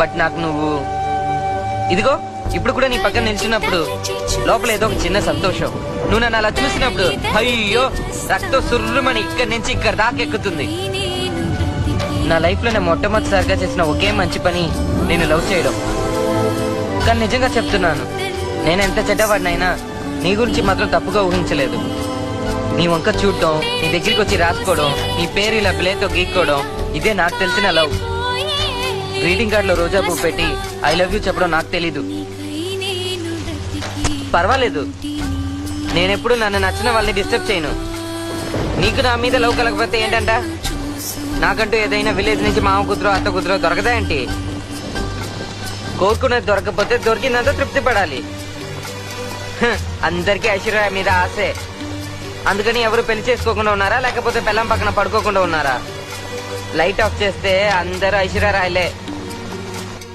But నాకు నువ్వు ఇదిగో ఇప్పుడు కూడా నీ పక్కన నిల్చున్నప్పుడు లోపల ఏదో ఒక చిన్న సంతోషం. నువ్వు నన్ను అలా చూసినప్పుడు అయ్యో రక్తం సుర్రుమని ఇక్కడి నుంచి ఇక్కడ దాకా ఎక్కుతుంది. నా లైఫ్ లో నేను మొట్టమొదటిసారిగా చేసిన ఒకే మంచి పని నేను లవ్ చేయడం. కానీ నిజంగా చెప్తున్నాను, నేను ఎంత చెడ్డవాడినైనా నీ గురించి మాత్రం తప్పుగా ఊహించలేదు. నీ వంక చూడటం, నీ దగ్గరికి వచ్చి రాసుకోవడం, నీ పేరు ఇలా ప్లేతో గీక్కోవడం, ఇదే నాకు తెలిసిన లవ్. గ్రీటింగ్ కార్డ్ లో రోజా పువ్వు పెట్టి ఐ లవ్ యూ చెప్పడం నాకు తెలీదు. పర్వాలేదు, నేనెప్పుడు నన్ను నచ్చిన వాళ్ళని డిస్టర్బ్ చేయను. నీకు నా మీద లవ్ కలగకపోతే ఏంటంట? నాకంటూ ఏదైనా విలేజ్ నుంచి మామ కూతురో అత్త కూతురో దొరకదా ఏంటి? కోరుకునేది దొరకకపోతే దొరికిందంతా తృప్తి పడాలి. అందరికీ ఐశ్వర్య మీద ఆశే. అందుకని ఎవరు పెళ్లి చేసుకోకుండా ఉన్నారా, లేకపోతే పెళ్ళం పక్కన పడుకోకుండా ఉన్నారా? లైట్ ఆఫ్ చేస్తే అందరూ ఐశ్వర్య రాయలే.